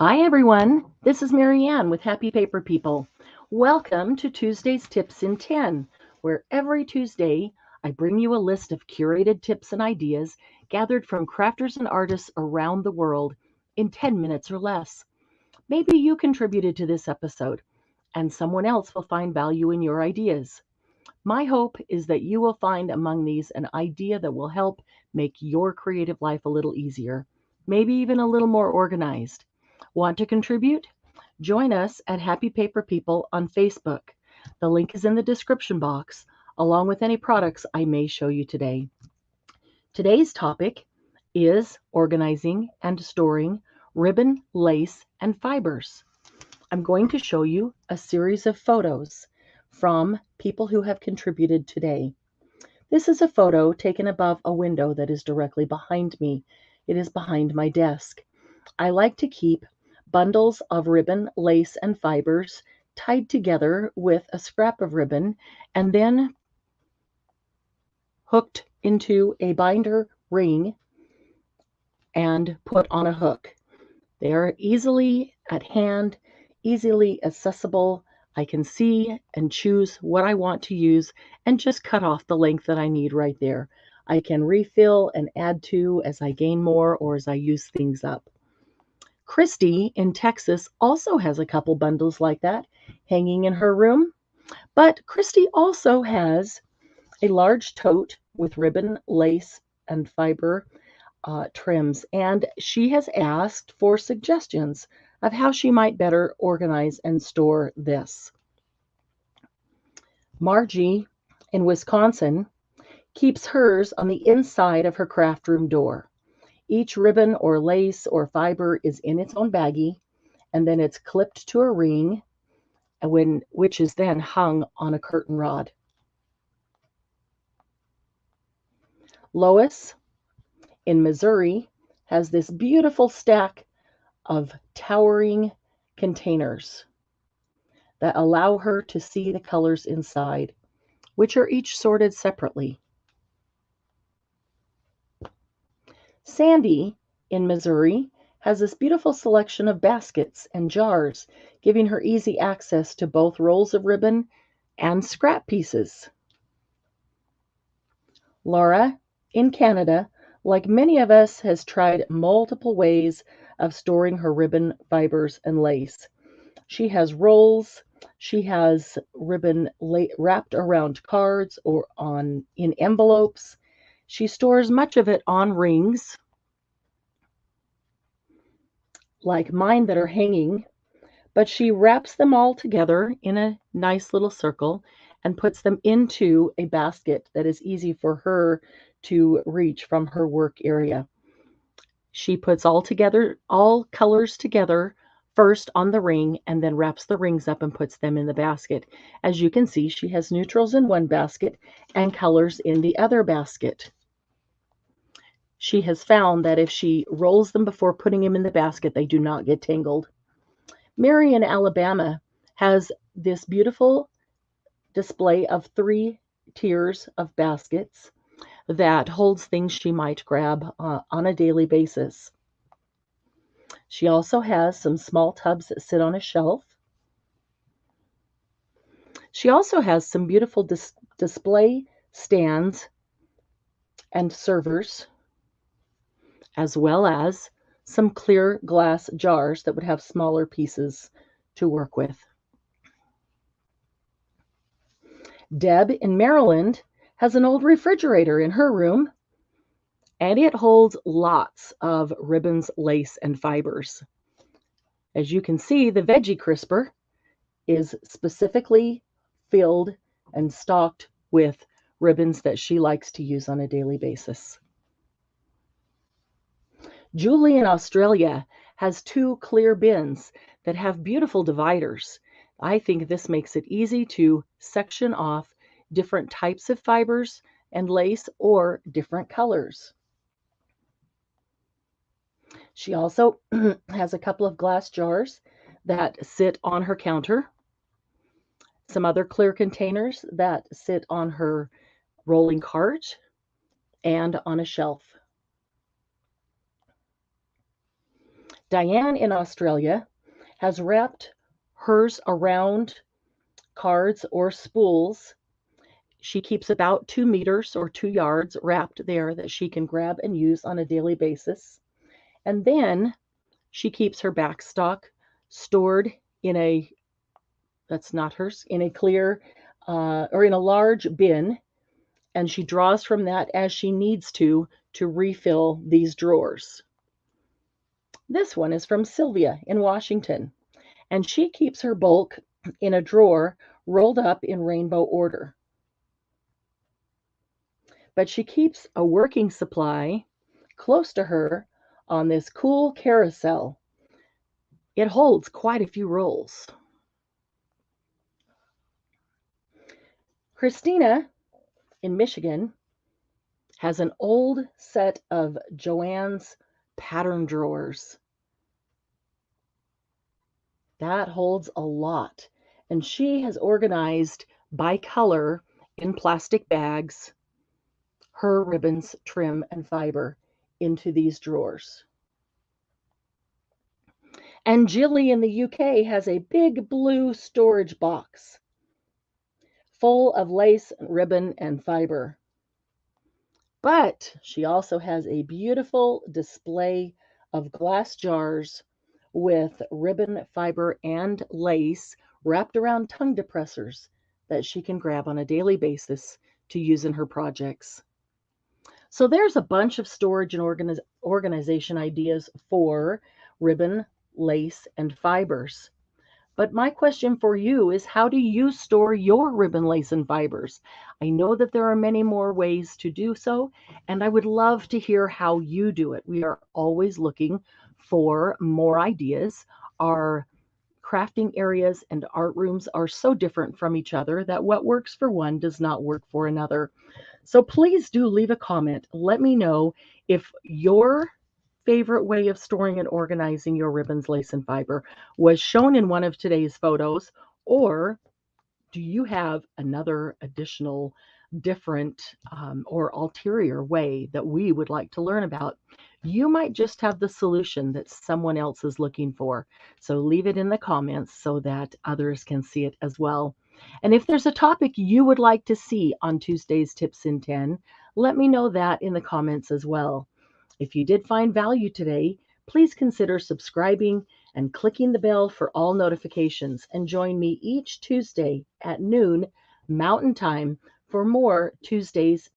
Hi, everyone. This is Marianne with Happy Paper People. Welcome to Tuesday's Tips in 10, where every Tuesday I bring you a list of curated tips and ideas gathered from crafters and artists around the world in 10 minutes or less. Maybe you contributed to this episode, and someone else will find value in your ideas. My hope is that you will find among these an idea that will help make your creative life a little easier, maybe even a little more organized. Want to contribute? Join us at Happy Paper People on Facebook. The link is in the description box, along with any products I may show you today. Today's topic is organizing and storing ribbon, lace, and fibers. I'm going to show you a series of photos from people who have contributed today. This is a photo taken above a window that is directly behind me. It is behind my desk. I like to keep bundles of ribbon, lace, and fibers tied together with a scrap of ribbon and then hooked into a binder ring and put on a hook. They are easily at hand, easily accessible. I can see and choose what I want to use and just cut off the length that I need right there. I can refill and add to as I gain more or as I use things up. Christy in Texas also has a couple bundles like that hanging in her room, but Christy also has a large tote with ribbon, lace, and fiber trims, and she has asked for suggestions of how she might better organize and store this. Margie in Wisconsin keeps hers on the inside of her craft room door. Each ribbon or lace or fiber is in its own baggie, and then it's clipped to a ring, which is then hung on a curtain rod. Lois in Missouri has this beautiful stack of towering containers that allow her to see the colors inside, which are each sorted separately. Sandy in Missouri has this beautiful selection of baskets and jars, giving her easy access to both rolls of ribbon and scrap pieces. Laura in Canada, like many of us, has tried multiple ways of storing her ribbon, fibers, and lace. She has rolls, she has ribbon wrapped around cards or on in envelopes. She stores much of it on rings, like mine that are hanging, but she wraps them all together in a nice little circle and puts them into a basket that is easy for her to reach from her work area. She puts all colors together first on the ring and then wraps the rings up and puts them in the basket. As you can see, she has neutrals in one basket and colors in the other basket. She has found that if she rolls them before putting them in the basket, they do not get tangled. Mary in Alabama has this beautiful display of 3 tiers of baskets that holds things she might grab on a daily basis. She also has some small tubs that sit on a shelf. She also has some beautiful display stands and servers, as well as some clear glass jars that would have smaller pieces to work with. Deb in Maryland has an old refrigerator in her room, and it holds lots of ribbons, lace, and fibers. As you can see, the veggie crisper is specifically filled and stocked with ribbons that she likes to use on a daily basis. Julie in Australia has 2 clear bins that have beautiful dividers. I think this makes it easy to section off different types of fibers and lace or different colors. She also has a couple of glass jars that sit on her counter, some other clear containers that sit on her rolling cart and on a shelf. Diane in Australia has wrapped hers around cards or spools. She keeps about 2 meters or 2 yards wrapped there that she can grab and use on a daily basis. And then she keeps her backstock stored in a, that's not hers, in a clear or in a large bin. And she draws from that as she needs to refill these drawers. This one is from Sylvia in Washington, and she keeps her bulk in a drawer rolled up in rainbow order. But she keeps a working supply close to her on this cool carousel. It holds quite a few rolls. Christina in Michigan has an old set of Joann's pattern drawers. That holds a lot. And she has organized by color in plastic bags her ribbons, trim, and fiber into these drawers. And Jilly in the UK has a big blue storage box full of lace, ribbon, and fiber. But she also has a beautiful display of glass jars with ribbon, fiber, and lace wrapped around tongue depressors that she can grab on a daily basis to use in her projects. So there's a bunch of storage and organization ideas for ribbon, lace, and fibers. But my question for you is, how do you store your ribbon, lace, and fibers? I know that there are many more ways to do so, and I would love to hear how you do it. We are always looking for more ideas. Our crafting areas and art rooms are so different from each other that what works for one does not work for another. So please do leave a comment. Let me know if your favorite way of storing and organizing your ribbons, lace, and fiber was shown in one of today's photos, or do you have another additional, different, or ulterior way that we would like to learn about? You might just have the solution that someone else is looking for. So leave it in the comments so that others can see it as well. And if there's a topic you would like to see on Tuesday's Tips in 10, let me know that in the comments as well. If you did find value today, please consider subscribing and clicking the bell for all notifications, and join me each Tuesday at noon Mountain Time for more Tuesday's